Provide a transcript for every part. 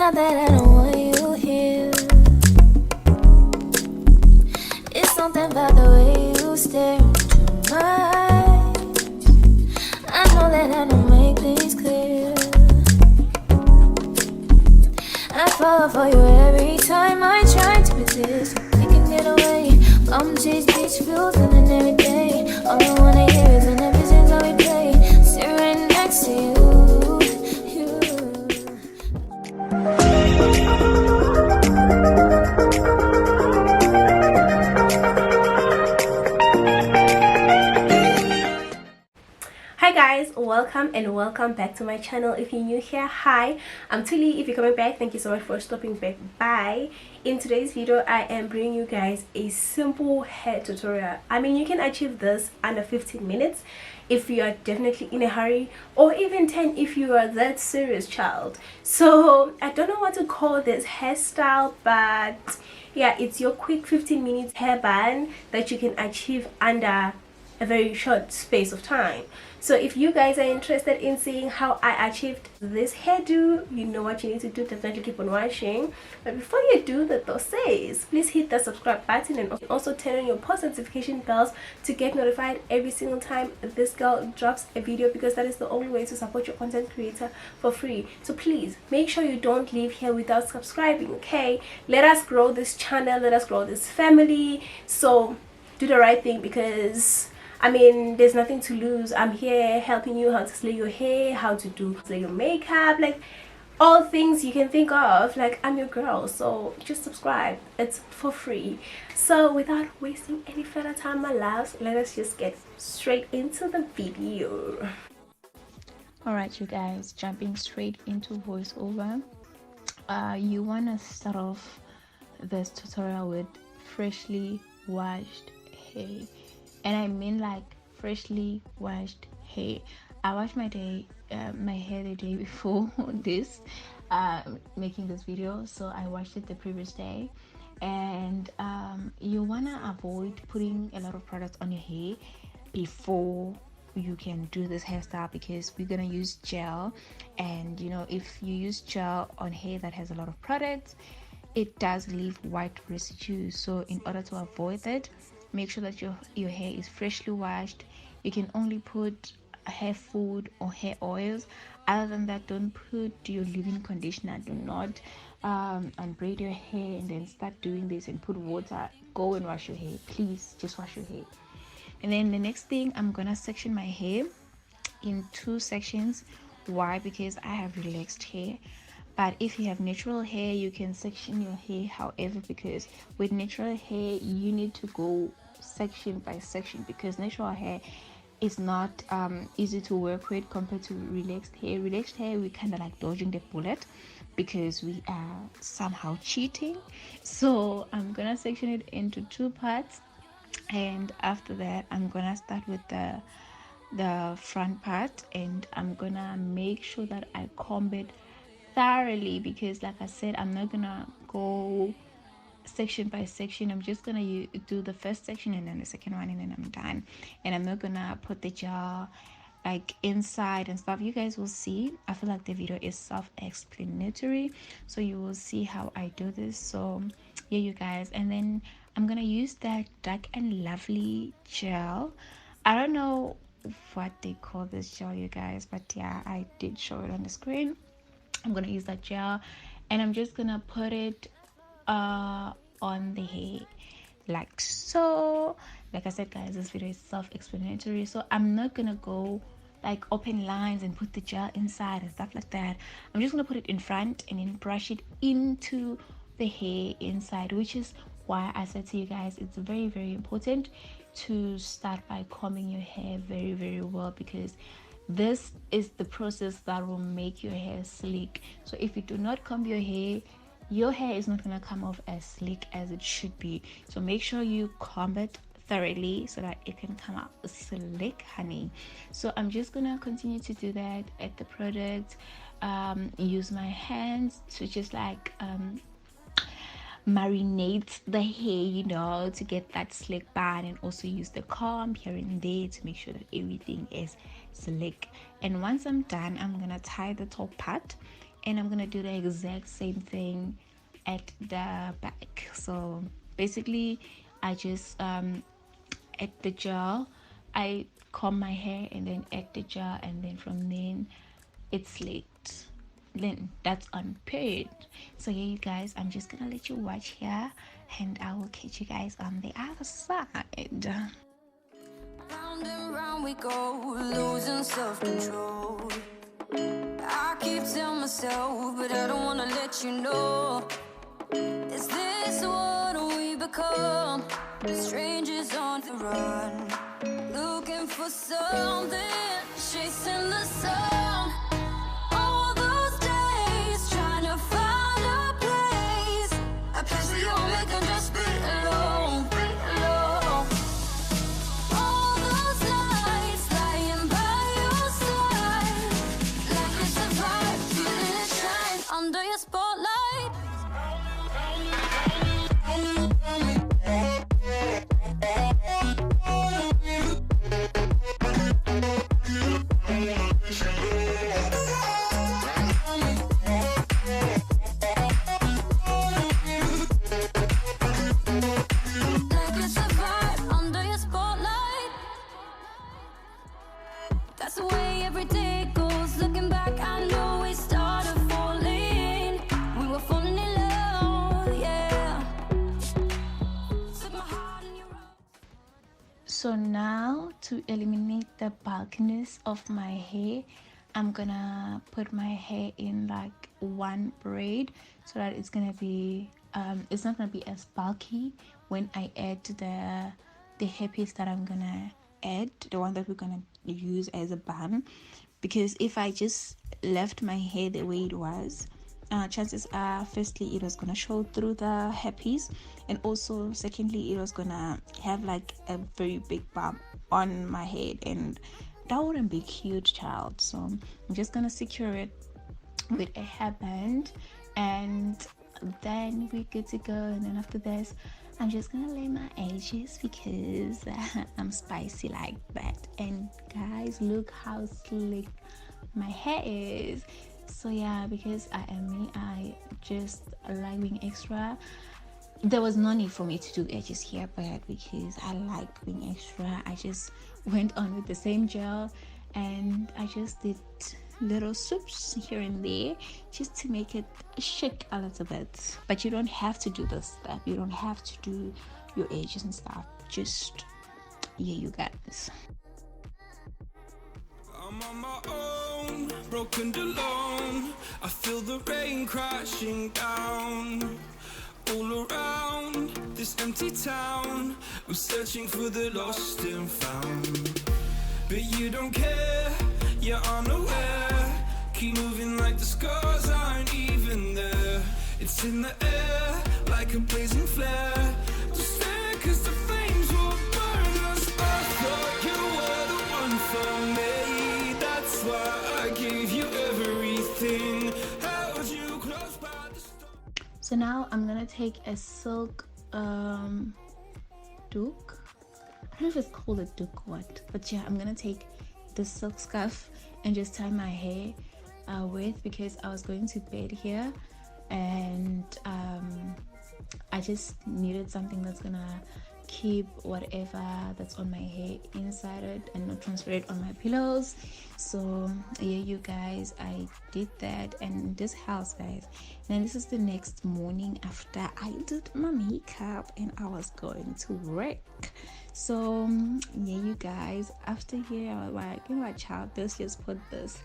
not that I don't want you here. It's something about the way you stare into my eyes. I know that I don't make things clear. I fall for you every time I try to resist. I can get away. I'm chase beach views and every day. All I wanna hear is an everything that we play. Sit right next to you. Hi guys, welcome back to my channel. If you're new here, hi, I'm Tuli. If you're coming back, thank you so much for stopping back by. In today's video, I am bringing you guys a simple hair tutorial. I mean, you can achieve this under 15 minutes if you are definitely in a hurry, or even 10 if you are that serious child. So I don't know what to call this hairstyle, but yeah, it's your quick 15 minutes hair band that you can achieve under a very short space of time. So if you guys are interested in seeing how I achieved this hairdo, you know what you need to do. Definitely keep on watching. But before you do that though, please hit the subscribe button and also turn on your post notification bells to get notified every single time this girl drops a video, because that is the only way to support your content creator for free. So please make sure you don't leave here without subscribing, okay? Let us grow this channel, let us grow this family. So do the right thing, because I mean, there's nothing to lose. I'm here helping you how to slay your hair, how to slay your makeup, like all things you can think of. Like, I'm your girl, so just subscribe. It's for free. So without wasting any further time, my loves, let us just get straight into the video. Alright, you guys, jumping straight into voiceover. You want to start off this tutorial with freshly washed hair. And I mean like freshly washed hair. I washed my hair the day before this making this video, so I washed it the previous day. And you wanna avoid putting a lot of products on your hair before you can do this hairstyle, because we're gonna use gel, and you know, if you use gel on hair that has a lot of products, it does leave white residue. So in order to avoid that, make sure that your hair is freshly washed. You can only put hair food or hair oils. Other than that, don't put your leave-in conditioner. Do not unbraid your hair and then start doing this and put water. Go and wash your hair, please. Just wash your hair. And then the next thing, I'm gonna section my hair in 2 sections. Why? Because I have relaxed hair. But if you have natural hair, you can section your hair however, because with natural hair you need to go section by section, because natural hair is not easy to work with compared to relaxed hair. Relaxed hair, we kind of like dodging the bullet because we are somehow cheating. So I'm gonna section it into 2 parts, and after that I'm gonna start with the front part, and I'm gonna make sure that I comb it thoroughly, because like I said, I'm not gonna go section by section. I'm just gonna do the first section and then the second one, and then I'm done. And I'm not gonna put the gel like inside and stuff. You guys will see. I feel like the video is self-explanatory, so you will see how I do this. So yeah, you guys. And then I'm gonna use that Dark and Lovely gel. I don't know what they call this gel, you guys, but yeah, I did show it on the screen. I'm gonna use that gel, and I'm just gonna put it on the hair like so. Like I said, guys, this video is self-explanatory, so I'm not gonna go like open lines and put the gel inside and stuff like that. I'm just gonna put it in front and then brush it into the hair inside, which is why I said to you guys, it's very, very important to start by combing your hair very, very well, because this is the process that will make your hair sleek. So if you do not comb your hair is not going to come off as sleek as it should be. So make sure you comb it thoroughly so that it can come out slick, honey. So I'm just gonna continue to do that at the product. Use my hands to just like marinate the hair, you know, to get that slick bun, and also use the comb here and there to make sure that everything is slick. And once I'm done, I'm gonna tie the top part and I'm gonna do the exact same thing at the back. So basically I just at the gel I comb my hair, and then at the gel, and then from then it's slicked. Then that's on period. So yeah, you guys, I'm just gonna let you watch here, and I will catch you guys on the other side. Round and round we go, losing self-control. I keep telling myself, but I don't wanna let you know. Is this what we become? Strangers on the run, looking for something, chasing the sun. All those days trying to find a place where you'll make them just be alone, be alone. All those nights lying by your side, like it's a vibe, feeling it shine under your spotlight. Like it's a vibe under your spotlight. That's the way every day goes. Looking back, I know we started falling. We were falling in love, yeah. Took my heart and you wrote. So now, to eliminate the bulkiness of my hair, I'm gonna put my hair in like one braid, so that it's gonna be it's not gonna be as bulky when I add the hairpiece that I'm gonna add, the one that we're gonna use as a bun. Because if I just left my hair the way it was, chances are, firstly, it was gonna show through the hairpiece, and also secondly, it was gonna have like a very big bump on my head, and that wouldn't be cute, child. So I'm just gonna secure it with a hairband, and then we're good to go. And then after this, I'm just gonna lay my edges because I'm spicy like that. And guys, look how slick my hair is. So yeah, because I am me, I just like being extra. There was no need for me to do edges here, but because I like being extra, I just went on with the same gel, and I just did little swoops here and there just to make it shake a little bit. But you don't have to do this stuff, you don't have to do your edges and stuff. Just, yeah, you got this. I'm on my own, broken and alone. I feel the rain crashing down all around this empty town. I'm searching for the lost and found, but you don't care, you're unaware. Keep moving like the scars aren't even there. It's in the air like a blazing flare. Just stare, 'cause the flames will burn us. I thought you were the one for me, that's why I gave you everything. Held you close by the storm. So now I'm gonna take a silk doek. I don't know if it's called a doek or what, but yeah, I'm gonna take the silk scarf and just tie my hair with, because I was going to bed here, and I just needed something that's gonna keep whatever that's on my hair inside it and not transfer it on my pillows. So yeah, you guys, I did that, and this house, guys, and this is the next morning after I did my makeup and I was going to work. So yeah, you guys, after here I was like, you know what, child, let's just put this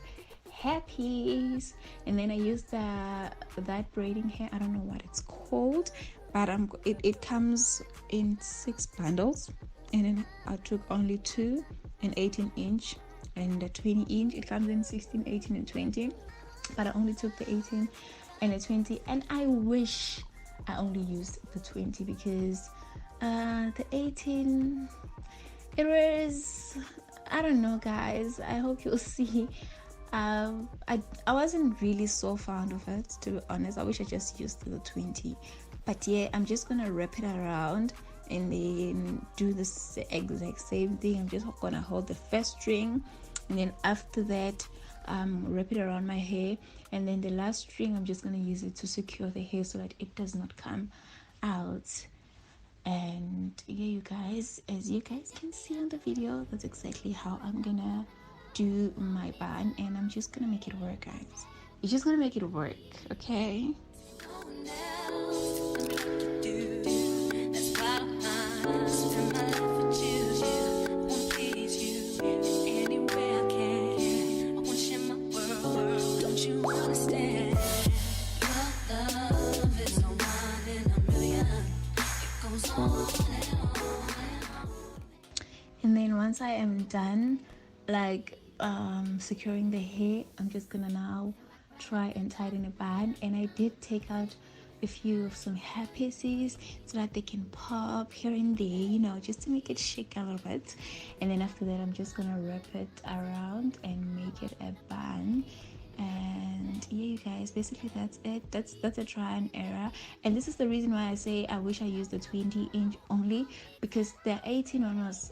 hairpiece, and then I used that braiding hair, I don't know what it's called, but it comes in 6 bundles, and then I took only 2, an 18-inch and a 20-inch. It comes in 16, 18 and 20, but I only took the 18 and the 20, and I wish I only used the 20, because the 18, it was, I don't know, guys, I hope you'll see. I wasn't really so fond of it, to be honest. I wish I just used the 20, but yeah, I'm just gonna wrap it around and then do this exact same thing. I'm just gonna hold the first string, and then after that wrap it around my hair, and then the last string I'm just gonna use it to secure the hair so that it does not come out. And yeah, you guys, as you guys can see on the video, that's exactly how I'm gonna do my bun, and I'm just gonna make it work, guys. You're just gonna make it work, okay? And then once I am done, like securing the hair, I'm just gonna now try and tighten a bun. And I did take out a few of some hair pieces so that they can pop here and there, you know, just to make it shake a little bit. And then after that, I'm just gonna wrap it around and make it a bun. And yeah, you guys, basically that's it. That's a try and error. And this is the reason why I say I wish I used the 20-inch only, because the 18 one was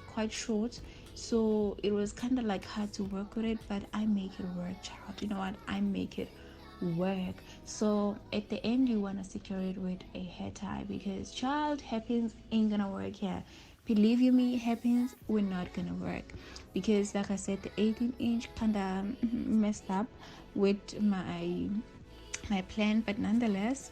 quite short, so it was kind of like hard to work with it. But I make it work, child. You know what, I make it work. So at the end, you want to secure it with a hair tie, because child, hairpins ain't gonna work here. Believe you me, hairpins were not gonna work, because like I said, the 18-inch kind of messed up with my plan. But nonetheless,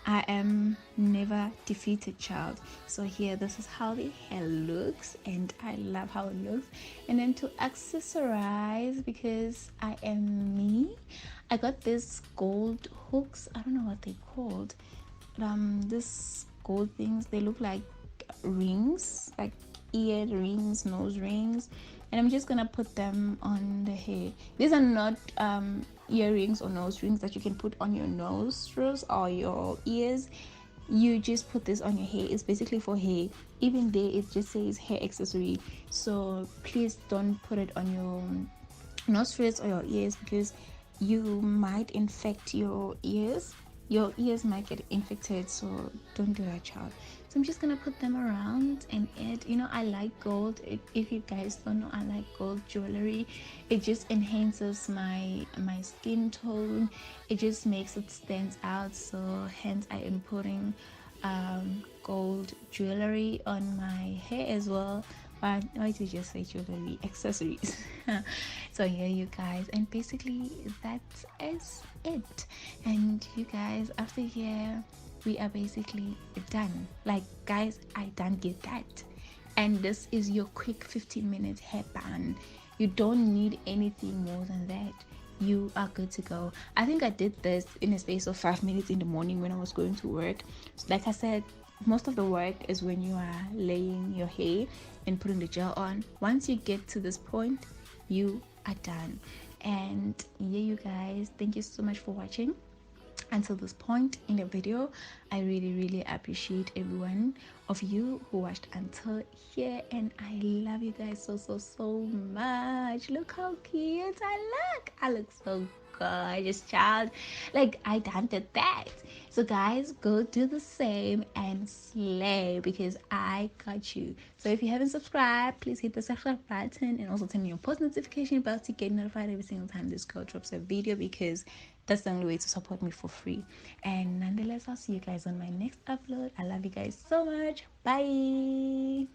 I am never defeated, child. So here, this is how the hair looks, and I love how it looks. And then to accessorize, because I am me, I got this gold hooks. I don't know what they're called. This gold things, they look like rings, like ear rings, nose rings, and I'm just gonna put them on the hair. These are not earrings or nose rings that you can put on your nostrils or your ears. You just put this on your hair. It's basically for hair. Even there it just says hair accessory, so please don't put it on your nostrils or your ears, because you might infect your ears. Your ears might get infected, so don't do that, child. So I'm just gonna put them around and add, you know, I like gold. If you guys don't know, I like gold jewelry. It just enhances my skin tone. It just makes it stand out. So hence I am putting gold jewelry on my hair as well. But why did you just say jewelry, accessories? So yeah, you guys, and basically that is it. And you guys, after here, we are basically done. Like, guys, I done get that. And this is your quick 15-minute hair bun. You don't need anything more than that. You are good to go. I think I did this in a space of 5 minutes in the morning when I was going to work. So like I said, most of the work is when you are laying your hair and putting the gel on. Once you get to this point, you are done. And yeah, you guys, thank you so much for watching until this point in the video. I really appreciate everyone of you who watched until here, and I love you guys so much. Look how cute I look so gorgeous, child. Like, I done did that. So guys, go do the same and slay, because I got you. So if you haven't subscribed, please hit the subscribe button, and also turn on your post notification bell to get notified every single time this girl drops a video, because that's the only way to support me for free. And nonetheless, I'll see you guys on my next upload. I love you guys so much. Bye.